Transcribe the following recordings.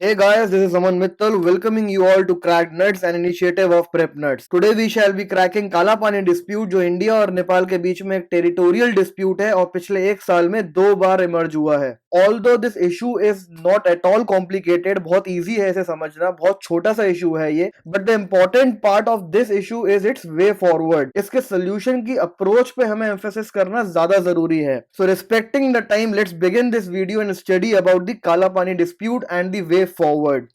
Hey guys, this is Aman Mittal welcoming you all to Cracked Nuts, an initiative of Prep Nuts. Today we shall be cracking काला पानी dispute जो India और नेपाल के बीच में एक territorial dispute है और पिछले एक साल में 2 बार इमर्ज हुआ है. Although this issue is not at all complicated, बहुत easy है इसे समझना, बहुत छोटा सा इशू है ये, but the important part of this issue is its way forward. इसके solution की approach पे हमें emphasis करना ज्यादा जरूरी है. So respecting the time, let's begin this video and study about the Kala पानी dispute and the way forward.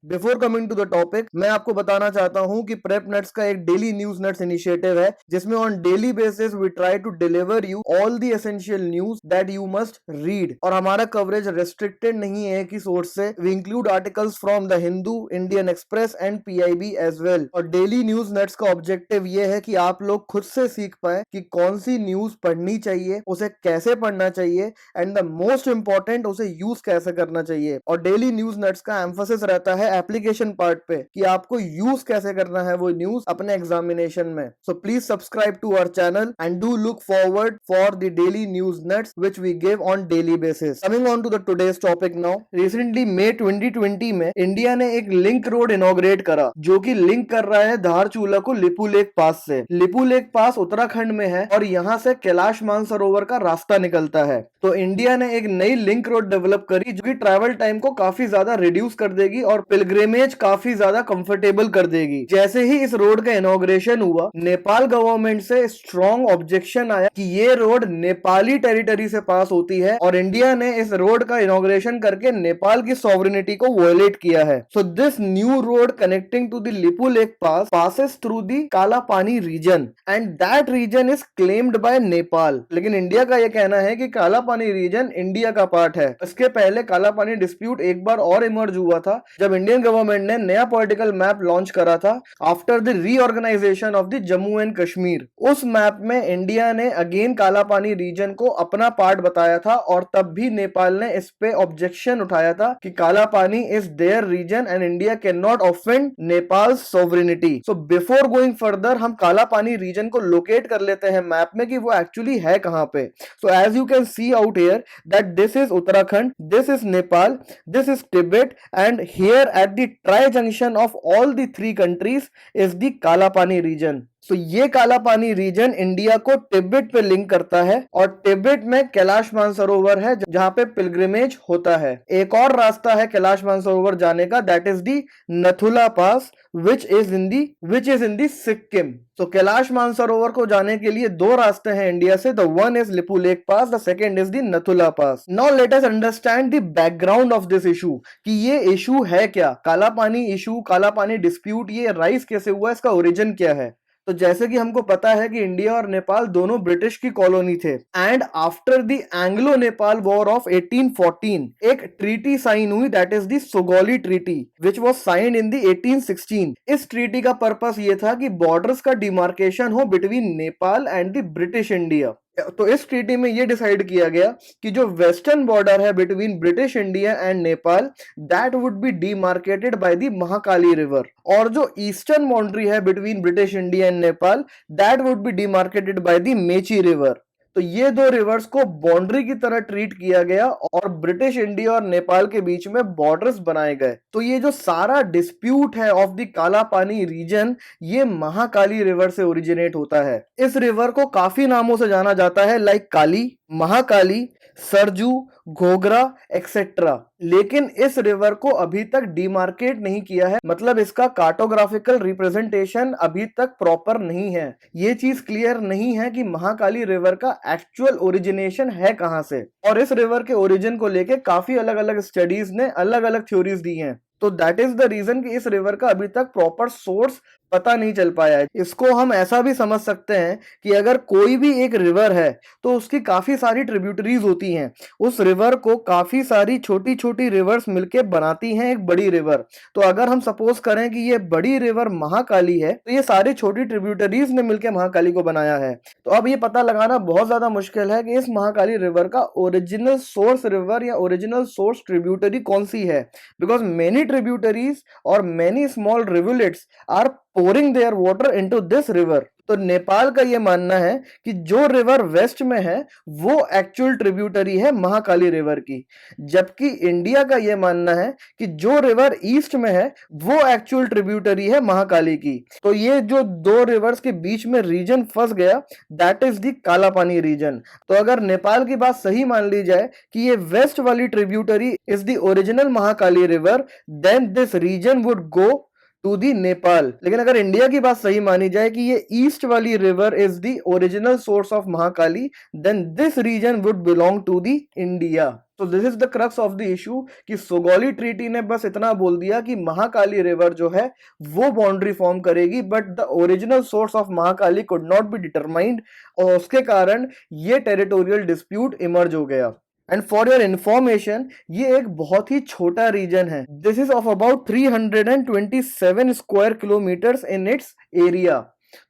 Before coming to the topic, मैं आपको बताना चाहता हूं कि प्रेप नट्स का एक डेली न्यूज नट्स इनिशिएटिव है जिसमें on daily basis we try to deliver you all the essential news that you must read. और हमारा कवरेज रेस्ट्रिक्टेड नहीं है एक ही सोर्स से. We include articles from the Hindu, Indian Express and PIB as well. और डेली न्यूज नट्स का objective ये है कि आप लोग खुद से सीख पाए कि कौन सी न्यूज पढ़नी चाहिए, उसे कैसे पढ़ना चाहिए एंड द मोस्ट इंपॉर्टेंट उसे यूज कैसे करना चाहिए. और डेली न्यूज नट्स का एम्फोसिस रहता है एप्लीकेशन पार्ट पे कि आपको यूज कैसे करना है वो न्यूज अपने एग्जामिनेशन में. So please subscribe to our channel and do look forward for the daily news nuts which we give on daily basis. Coming on to the today's topic now. Recently May 2020 में India ने एक link road inaugurate करा जो कि link कर रहा है धारचूला को लिपुलेख पास से. लिपुलेख पास उत्तराखंड में है और यहाँ से कैलाश मानसरोवर का रास्ता निकलता है. तो इंडिया ने एक नई लिंक रोड डेवलप करी जो कि ट्रैवल टाइम को काफी ज्यादा रिड्यूस कर देगी और पिलग्रिमेज काफी ज्यादा कंफर्टेबल कर देगी. जैसे ही इस रोड का इनॉग्रेशन हुआ, नेपाल गवर्नमेंट से स्ट्रॉन्ग ऑब्जेक्शन आया कि ये रोड नेपाली टेरिटरी से पास होती है और इंडिया ने इस रोड का इनॉग्रेशन करके नेपाल की सॉवरेनिटी को वायलेट किया है. So this new road connecting to the Lipulekh pass passes through the Kala Pani region and that region is claimed by Nepal. लेकिन इंडिया का यह कहना है कि काला पानी रीजन इंडिया का पार्ट है. इसके पहले काला पानी डिस्प्यूट एक बार और इमर्ज हुआ था जब इंडियन गवर्नमेंट ने नया पॉलिटिकल मैप लॉन्च करा था after the reorganisation of the Jammu and Kashmir. उस मैप में इंडिया ने अगेन काला पानी रीजन को अपना पार्ट बताया था और तब भी नेपाल ने इस पे ऑब्जेक्शन उठाया था कि Kala Pani is their region and India can not offend Nepal sovereignty. So before going further हम काला पानी रीजन को लोकेट कर लेते हैं मैप में कि वो एक्चुअली है कहां पे. So as you can see out here that this is Uttarakhand, this is Nepal, this is Tibet, and here at the tri-junction of all the three countries is the Kala Pani region. तो ये काला Pani reason India को तिब्बत पे link करता है और तिब्बत में कैलाश मानसरोवर है जहां पे पिलग्रिमेज होता है. एक और रास्ता है कैलाश मानसरोवर जाने का, that is the Nathula pass which is in the Sikkim. तो कैलाश मानसरोवर को जाने के लिए दो रास्ते हैं इंडिया से. The one is Lipulekh pass, the second is the Nathula pass. Now let us understand the background of this issue कि ये इशू है क्या. काला पानी इशू, काला पानी डिस्प्यूट, ये राइज कैसे हुआ, इसका ओरिजिन क्या है. तो जैसे कि हमको पता है कि इंडिया और नेपाल दोनों ब्रिटिश की कॉलोनी थे and after the Anglo Nepal war of 1814 एक ट्रीटी साइन हुई, that is the Sugauli treaty which was signed in the 1816. इस ट्रीटी का पर्पस ये था कि बॉर्डर्स का डिमार्केशन हो between Nepal and the British India. तो इस ट्रीटी में ये डिसाइड किया गया कि जो वेस्टर्न बॉर्डर है between British India and Nepal that would be demarcated by the Mahakali river और जो ईस्टर्न बाउंड्री है between British India and Nepal that would be demarcated by the Mechi river. तो ये दो रिवर्स को बाउंड्री की तरह ट्रीट किया गया और ब्रिटिश इंडिया और नेपाल के बीच में बॉर्डर्स बनाए गए. तो ये जो सारा डिस्प्यूट है of the Kala Pani reason ये महाकाली रिवर से ओरिजिनेट होता है. इस रिवर को काफी नामों से जाना जाता है लाइक काली, महाकाली, सरजू, घोगरा एक्सेट्रा. लेकिन इस रिवर को अभी तक डिमार्केट नहीं किया है, मतलब इसका कार्टोग्राफिकल रिप्रेजेंटेशन अभी तक प्रॉपर नहीं है. ये चीज क्लियर नहीं है कि महाकाली रिवर का एक्चुअल ओरिजिनेशन है कहां से. और इस रिवर के ओरिजिन को लेके काफी अलग अलग स्टडीज ने अलग अलग थ्योरीज दी हैं. तो दैट इज द रीजन कि इस रिवर का अभी तक प्रॉपर सोर्स पता नहीं चल पाया है. इसको हम ऐसा भी समझ सकते हैं कि अगर कोई भी एक रिवर है तो उसकी काफी सारी ट्रिब्यूटरीज होती हैं. उस रिवर को काफी सारी छोटी छोटी रिवर्स मिलके बनाती हैं एक बड़ी रिवर. तो अगर हम सपोज करें कि ये बड़ी रिवर महाकाली है तो ये सारी छोटी ट्रिब्यूटरीज ने मिलकर महाकाली को बनाया है. तो अब ये पता लगाना बहुत ज्यादा मुश्किल है कि इस महाकाली रिवर का ओरिजिनल सोर्स रिवर या ओरिजिनल सोर्स ट्रिब्यूटरी कौन सी है, बिकॉज मेनी ट्रिब्यूटरीज और many small rivulets are pouring their water into this river. तो नेपाल का ये मानना है कि जो रिवर वेस्ट में है वो एक्चुअल ट्रिब्यूटरी है महाकाली रिवर की, जबकि इंडिया का ये मानना है कि जो रिवर ईस्ट में है वो एक्चुअल ट्रिब्यूटरी है महाकाली की। तो ये जो दो रिवर्स के बीच में रीजन फंस गया, that is the Kala Pani reason. तो अगर नेपाल की बात सही मान ली जाए कि ये वेस्ट वाली tributary is the original Mahakali river, then this region would go to the Nepal. लेकिन अगर इंडिया की बात सही मानी जाए कि ये ईस्ट वाली river is the original source of Mahakali, then this region would belong to the India. तो this is the crux of the issue कि सोगोली ट्रीटी ने बस इतना बोल दिया कि महाकाली रिवर जो है वो बाउंड्री फॉर्म करेगी, but the original source of Mahakali could not be determined, और उसके कारण ये टेरिटोरियल डिस्प्यूट इमर्ज हो गया। एंड फॉर योर इंफॉर्मेशन, ये एक बहुत ही छोटा रीजन है। This is of about 327 square kilometres in its area.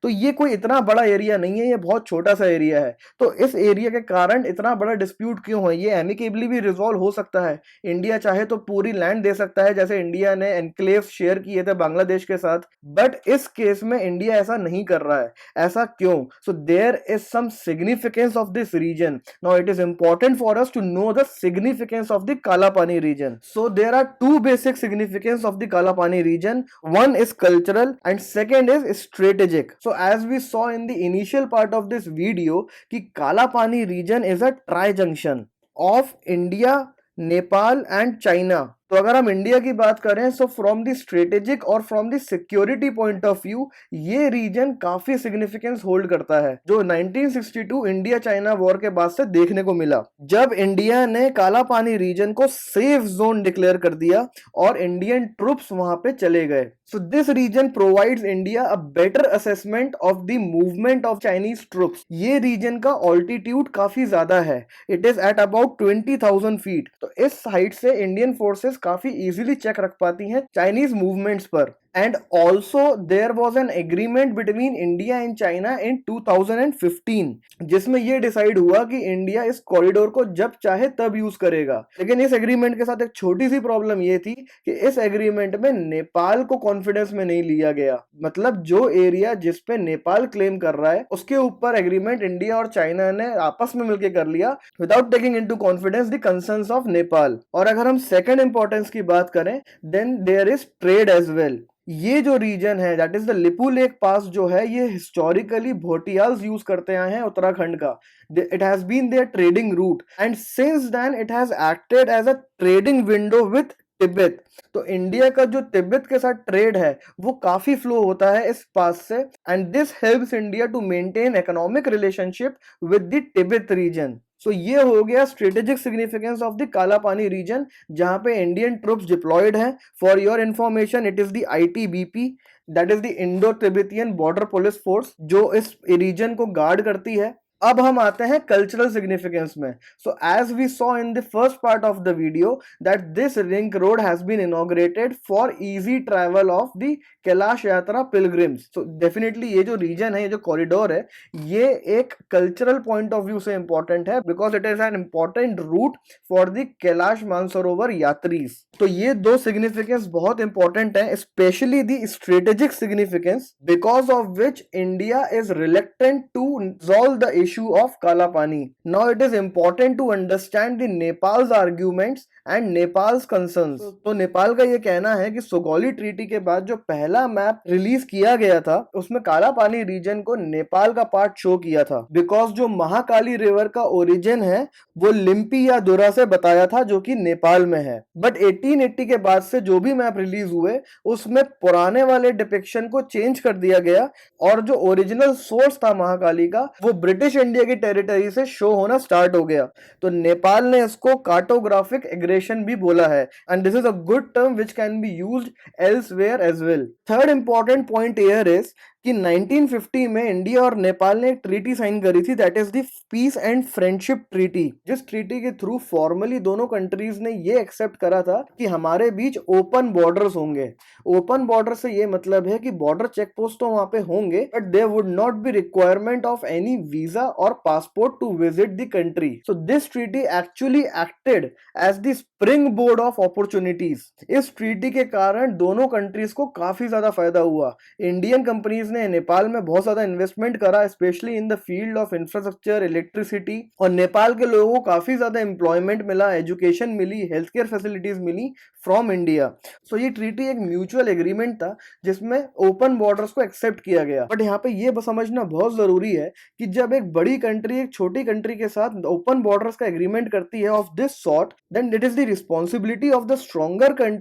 तो ये कोई इतना बड़ा एरिया नहीं है, ये बहुत छोटा सा एरिया है। तो इस एरिया के कारण इतना बड़ा डिस्प्यूट क्यों है? ये एमिकेबली भी रिजॉल्व हो सकता है। इंडिया चाहे तो पूरी लैंड दे सकता है, जैसे इंडिया ने एनक्लेव शेयर किए थे बांग्लादेश के साथ, बट इस केस में इंडिया ऐसा नहीं कर रहा है। ऐसा क्यों? So there is some significance of this region. Now it is important for us to know the significance of the Kala Pani region. So there are two basic significance of the Kala Pani region. One is cultural and second is strategic. So as we saw in the initial part of this video कि काला पानी region is a tri-junction of India, Nepal and China. तो अगर हम India की बात करें, so from the strategic और from the security point of view ये रीजन काफी सिग्निफिकेंस होल्ड करता है, जो 1962 इंडिया चाइना वॉर के बाद से देखने को मिला, जब इंडिया ने काला पानी रीजन को सेफ जोन डिक्लेयर कर दिया और इंडियन ट्रूप्स वहां पे चले गए। So this region provides India a better assessment of the movement of Chinese troops. ये रीजन का ऑल्टीट्यूड काफी ज्यादा है, it is at about 20,000 feet. तो इस हाइट से इंडियन फोर्सेस काफी इजीली चेक रख पाती हैं चाइनीज मूवमेंट्स पर। And also there was an agreement between India and China in 2015 जिसमें ये डिसाइड हुआ कि इंडिया इस कॉरिडोर को जब चाहे तब यूज करेगा। लेकिन इस एग्रीमेंट के साथ एक छोटी सी प्रॉब्लम ये थी कि इस एग्रीमेंट में नेपाल को कॉन्फिडेंस में नहीं लिया गया। मतलब जो एरिया जिस पे नेपाल क्लेम कर रहा है उसके ऊपर एग्रीमेंट इंडिया और चाइना ने आपस में मिलकर कर लिया without taking into confidence the concerns of Nepal. और अगर हम सेकंड इंपॉर्टेंस की बात करें, then there is trade as well. ये जो रीजन है that is the Lipulekh pass जो है, ये हिस्टोरिकली भोटियाल्स यूज करते आए हैं उत्तराखंड का। It has been their trading route and since then it has acted as a trading window with Tibet. तो इंडिया का जो तिब्बत के साथ ट्रेड है वो काफी फ्लो होता है इस पास से, and this helps India to maintain economic relationship with the Tibet region. So ये हो गया strategic significance of the Kala Pani reason, जहां पे इंडियन ट्रूप्स डिप्लॉयड हैं। For your information, it is the ITBP, that is the Indo Tibetan border police force, जो इस reason को guard करती है। अब हम आते हैं कल्चरल सिग्निफिकेंस में। So as we saw in the first part of the video that this ring road has been inaugurated for easy travel of the Kailash Yatra pilgrims. So definitely ये जो रीजन है, ये जो कॉरिडोर है, ये एक कल्चरल पॉइंट ऑफ व्यू से important है because it is an important route for the Kailash Mansarovar यात्रीज। तो ये दो सिग्निफिकेंस बहुत इंपॉर्टेंट है, specially the strategic significance, because of which India is reluctant to resolve the issue of Kala Pani. Now it is important to understand the Nepal's arguments and Nepal's concerns. तो नेपाल का ये कहना है कि Sugauli treaty के बाद जो पहला मैप रिलीज किया गया था उसमें काला पानी रीजन को नेपाल का पार्ट शो किया था, बिकॉज जो महाकाली रिवर का ओरिजिन है वो लिम्पी या दुरा से बताया था जो कि नेपाल में है। बट 1880 के बाद से जो भी मैप रिलीज हुए उसमें पुराने वाले डिपिक्शन को चेंज कर दिया गया और जो ओरिजिनल सोर्स था महाकाली का वो ब्रिटिश इंडिया की टेरिटरी से शो होना स्टार्ट हो गया। तो नेपाल ने इसको कार्टोग्राफिक एग्रेशन भी बोला है, and this is a good term which can be used elsewhere as well. Third important point here is कि 1950 में इंडिया और नेपाल ने एक ट्रीटी साइन करी थी, that is the peace and friendship treaty. जिस ट्रीटी के थ्रू फॉर्मली दोनों कंट्रीज ने ये एक्सेप्ट करा था कि हमारे बीच ओपन बॉर्डर्स होंगे। ओपन बॉर्डर से ये मतलब है कि बॉर्डर चेक पोस्ट तो वहां पे होंगे, but there would not be requirement of any visa और passport to visit the country. So this treaty actually acted as the spring board of opportunities. इस ट्रीटी के कारण दोनों कंट्रीज को काफी ज्यादा फायदा हुआ। इंडियन कंपनीज ने नेपाल में बहुत ज्यादा इन्वेस्टमेंट करा, specially in the field of infrastructure, electricity, और नेपाल के लोगों को काफी ज्यादा एम्प्लॉयमेंट मिला, एजुकेशन मिली, हेल्थ केयर फैसिलिटीज मिली फ्रॉम इंडिया। सो ये ट्रीटी एक म्यूचुअल एग्रीमेंट था जिसमें ओपन बॉर्डर्स को एक्सेप्ट किया गया। बट यहाँ पे ये समझना बहुत जरूरी है कि जब एक बड़ी कंट्री एक छोटी कंट्री के साथ ओपन बॉर्डर्स का एग्रीमेंट करती है of this sort, then it is the responsibility of the stronger country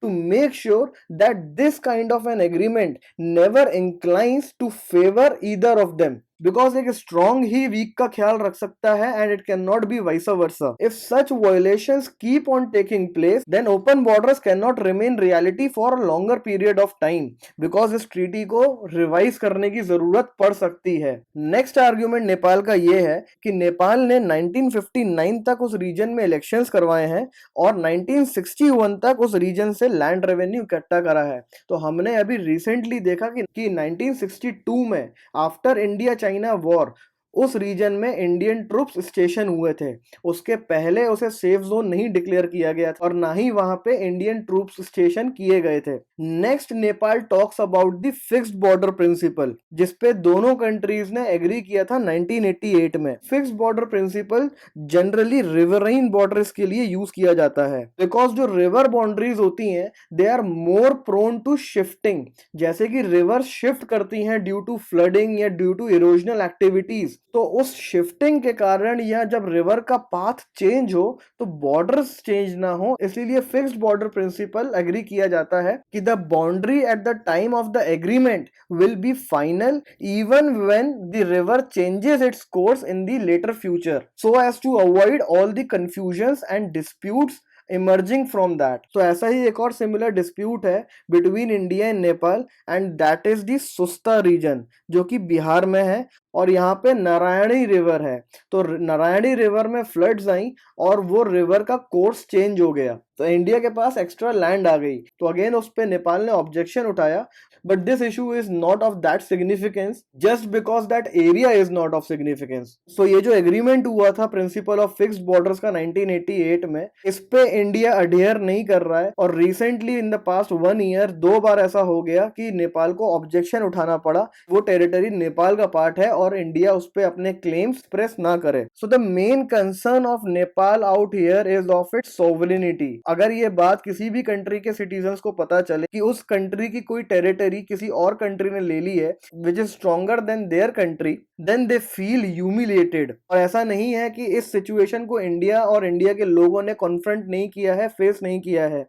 to make sure that this kind of an agreement never inclines to favor either of them. Because एक strong ही weak का ख्याल रख सकता है and it can not be vice versa. If such violations keep on taking place then open borders can not remain reality for a longer period of time, because इस treaty को revise करने की जरूरत पड़ सकती है। नेक्स्ट आर्ग्यूमेंट नेपाल का यह है कि नेपाल ने 1959 तक उस रीजन में इलेक्शंस करवाए हैं और 1961 तक उस रीजन से लैंड रेवेन्यू इकट्ठा करा है। तो हमने अभी रिसेंटली देखा कि 1962 में आफ्टर इंडिया चाइना वॉर उस रीजन में इंडियन ट्रूप्स स्टेशन हुए थे। उसके पहले उसे सेफ जोन नहीं डिक्लेयर किया गया था और ना ही वहां पे इंडियन ट्रूप्स स्टेशन किए गए थे। Next Nepal talks about the fixed border principle, जिसपे दोनों कंट्रीज ने एग्री किया था 1988 में। Fixed border principle generally riverine borders के लिए यूज किया जाता है, बिकॉज जो रिवर बाउंड्रीज होती हैं they are more prone to shifting. जैसे कि रिवर शिफ्ट करती हैं ड्यू टू फ्लडिंग या ड्यू टू इरोजनल एक्टिविटीज, तो उस शिफ्टिंग के कारण या जब रिवर का पाथ चेंज हो तो बॉर्डर्स चेंज ना हो, इसलिए फिक्स्ड बॉर्डर प्रिंसिपल एग्री किया जाता है कि the boundary at the time of the agreement will be final even when the river changes its course in the later future, so as to avoid all the confusions and disputes emerging from that. तो ऐसा ही एक और similar dispute है between India and Nepal and that is the Susta region, जो कि बिहार में है और यहाँ पे नारायणी रिवर है। तो नारायणी रिवर में फ्लड्स आई और वो रिवर का कोर्स चेंज हो गया, तो इंडिया के पास एक्स्ट्रा लैंड आ गई। तो अगेन उस पे नेपाल ने ऑब्जेक्शन उठाया, but this issue is not of that significance just because that area is not of significance. So ये जो एग्रीमेंट हुआ था प्रिंसिपल ऑफ फिक्स्ड बॉर्डर्स का 1988 में, इस पे इंडिया अडियर नहीं कर रहा है और recently in the past 1 year 2 बार ऐसा हो गया कि नेपाल को ऑब्जेक्शन उठाना पड़ा। वो टेरिटरी नेपाल का पार्ट है और इंडिया उस पे अपने क्लेम्स एक्सप्रेस ना करे। So the main concern of Nepal out here is of its sovereignty. अगर ये बात किसी भी कंट्री के सिटीजन्स को पता चले कि उस कंट्री की कोई टेरिटरी किसी और कंट्री ने ले ली है which is stronger than their country, then they feel humiliated. और ऐसा नहीं है कि इस सिचुएशन को इंडिया और इंडिया के लोगों ने कॉन्फ्रंट नहीं किया है, फेस नहीं किया है।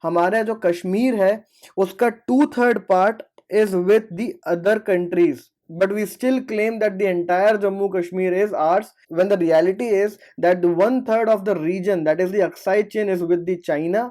हमारा जो कश्मीर है उसका 2/3 part is with the other countries, but we still claim that the entire Jammu Kashmir is ours, when the reality is that 1/3 of the region, that is the Aksai chain, is with the China,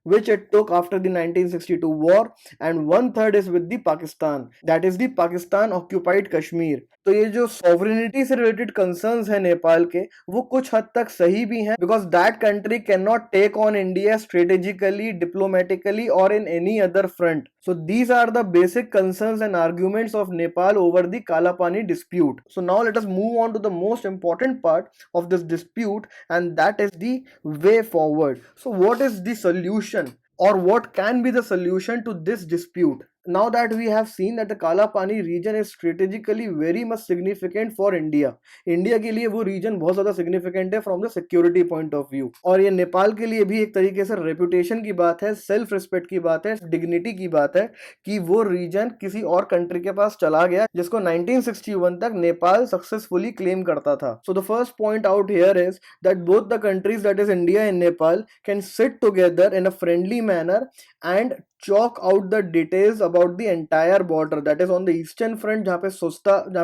which it took after the 1962 war, and 1/3 is with the Pakistan, that is the Pakistan occupied Kashmir. तो ये जो sovereignty से related concerns है नेपाल के, वो कुछ हद तक सही भी हैं, because that country can not take on India strategically, diplomatically और in any other front. So these are the basic concerns and arguments of Nepal over the Kalapani dispute. So now let us move on to the most important part of this dispute, and that is the way forward. So what is the solution, or what can be the solution to this dispute? Now that we have seen that the Kalapani region is strategically very much significant for India. India के लिए वो region बहुत ज़्यादा significant है from the security point of view. और ये नेपाल के लिए भी एक तरीके से reputation की बात है, self respect की बात है, dignity की बात है कि वो region किसी और country के पास चला गया जिसको 1961 तक नेपाल successfully claim करता था. So the first point out here is that both the countries, that is India and Nepal, can sit together in a friendly manner and chalk out the details about the entire border, that is on the eastern front जहाँ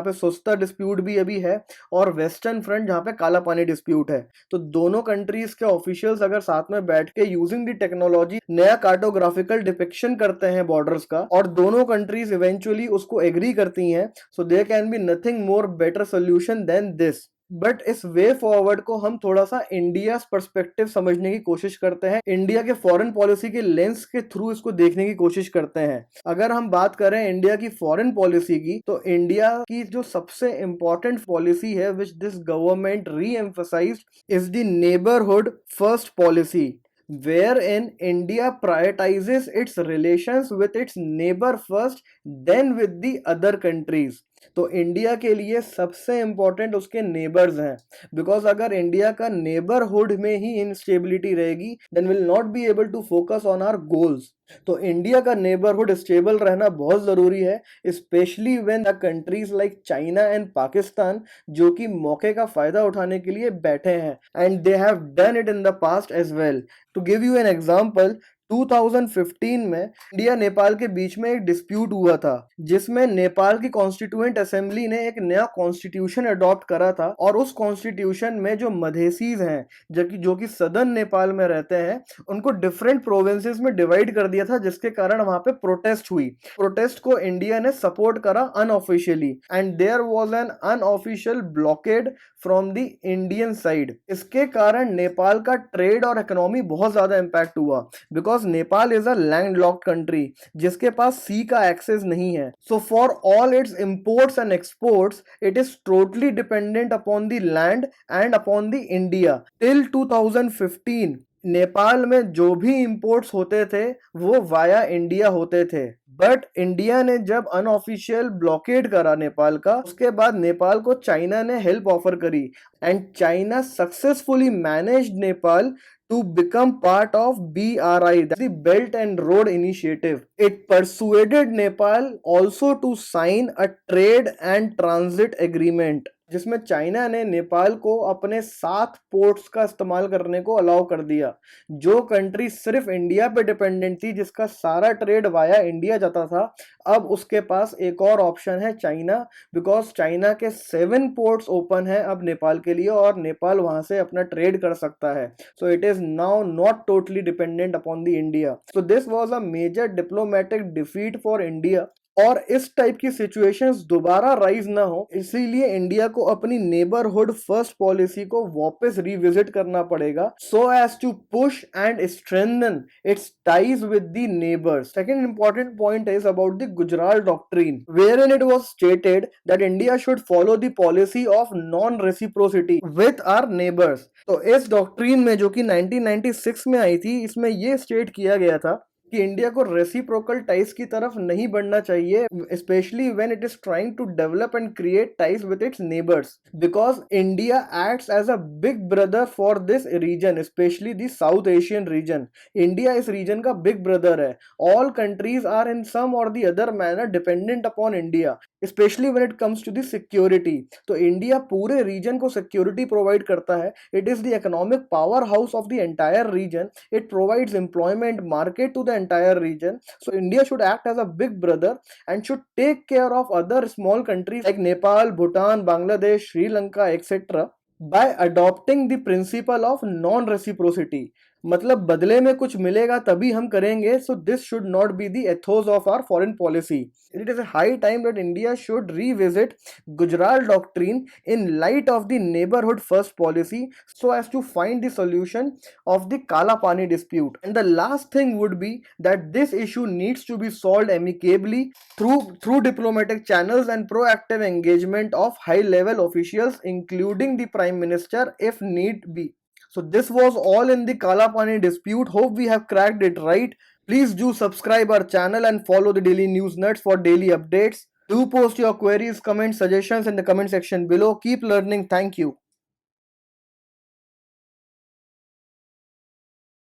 पे सोस्ता dispute भी अभी है, और western front जहाँ पे काला पानी डिस्प्यूट है। तो दोनों कंट्रीज के ऑफिशियल्स अगर साथ में बैठ के यूजिंग द टेक्नोलॉजी नया कार्टोग्राफिकल डिपिक्शन करते हैं बॉर्डर्स का, और दोनों कंट्रीज इवेंचुअली उसको एग्री करती हैं, so there can be nothing more better solution than this. But इस वे फॉरवर्ड को हम थोड़ा सा इंडिया पर्सपेक्टिव समझने की कोशिश करते हैं, इंडिया के फॉरेन पॉलिसी के लेंस के थ्रू इसको देखने की कोशिश करते हैं। अगर हम बात करें इंडिया की फॉरेन पॉलिसी की, तो इंडिया की जो सबसे इंपॉर्टेंट पॉलिसी है which this government reemphasised is the neighbourhood first policy, wherein India prioritizes its relations with its neighbor first, then with the other countries। तो इंडिया के लिए सबसे इंपॉर्टेंट उसके नेबर्स हैं, बिकॉज अगर इंडिया का neighbourhood में ही इंस्टेबिलिटी रहेगी then will not be able to focus on our goals. तो इंडिया का नेबरहुड स्टेबल रहना बहुत जरूरी है, specially when the countries like China and Pakistan जो कि मौके का फायदा उठाने के लिए बैठे हैं, and they have done it in the past as well. To give you an example, 2015 में इंडिया नेपाल के बीच में एक डिस्प्यूट हुआ था, जिसमें नेपाल की कॉन्स्टिट्यूएंट असेंबली ने एक नया कॉन्स्टिट्यूशन अडॉप्ट करा था, और उस कॉन्स्टिट्यूशन में जो मधेसीज हैं जो कि सदर्न नेपाल में रहते हैं, उनको डिफरेंट प्रोविंसेस में डिवाइड कर दिया था, जिसके कारण वहां पे प्रोटेस्ट हुई। प्रोटेस्ट को इंडिया ने सपोर्ट करा unofficially, and there was an unofficial blockade from the Indian side. इसके कारण नेपाल का ट्रेड और इकोनॉमी बहुत ज्यादा इंपैक्ट हुआ, because Nepal is a landlocked country जिसके पास सी का एक्सेस नहीं है। So for all it's imports and exports it is totally dependent upon the land and upon the India. Till 2015 Nepal में जो भी इंपोर्ट्स होते थे वो वाया इंडिया होते थे, बट इंडिया ने जब अनऑफिशियल ब्लॉकेड करा नेपाल का, उसके बाद नेपाल को चाइना ने हेल्प ऑफर करी, and China successfully managed Nepal to become part of BRI, that's the Belt and Road Initiative. It persuaded Nepal also to sign a trade and transit agreement, जिसमें China ने नेपाल को अपने 7 पोर्ट्स का इस्तेमाल करने को अलाउ कर दिया। जो कंट्री सिर्फ इंडिया पे डिपेंडेंट थी, जिसका सारा ट्रेड वाया इंडिया जाता था, अब उसके पास एक और ऑप्शन है चाइना, बिकॉज चाइना के 7 पोर्ट्स ओपन है अब नेपाल के लिए, और नेपाल वहां से अपना ट्रेड कर सकता है। So it is now not totally dependent upon the India. So this was a major diplomatic defeat for India, और इस टाइप की सिचुएशंस दोबारा राइज ना हो, इसीलिए इंडिया को अपनी नेबरहुड फर्स्ट पॉलिसी को वापस रिविजिट करना पड़ेगा, so as to push and strengthen its ties with the neighbours. Second important point is about the Gujral doctrine, wherein it was stated that India should follow the policy of non-reciprocity with our neighbors। तो इस doctrine में जो कि 1996 में आई थी, इसमें ये state किया गया था कि इंडिया को रेसिप्रोकल टाइज की तरफ नहीं बढ़ना चाहिए, specially when it is trying to develop and create ties with its neighbours, because India acts as a big brother for this region, specially the South Asian region. India इस region का big brother है। All countries are in some और the other manner dependent upon India, specially when it comes to the security. तो India पूरे region को security provide करता है। It is the economic power house of the entire region. It provides employment, market to the entire region. So India should act as a big brother and should take care of other small countries like Nepal, Bhutan, Bangladesh, Sri Lanka, etc. by adopting the principle of non-reciprocity। मतलब बदले में कुछ मिलेगा तभी हम करेंगे। So this should not be the ethos of our foreign policy. It is a high time that India should revisit Gujral doctrine in light of the neighbourhood first policy, so as to find the solution of the Kala Pani dispute. And the last thing would be that this issue needs to be solved amicably through diplomatic channels and proactive engagement of high level officials, including the Prime Minister if need be. So this was all in the Kala Pani dispute. Hope we have cracked it right. Please do subscribe our channel and follow the Daily News Nuts for daily updates. Do post your queries, comments, suggestions in the comment section below. Keep learning. Thank you.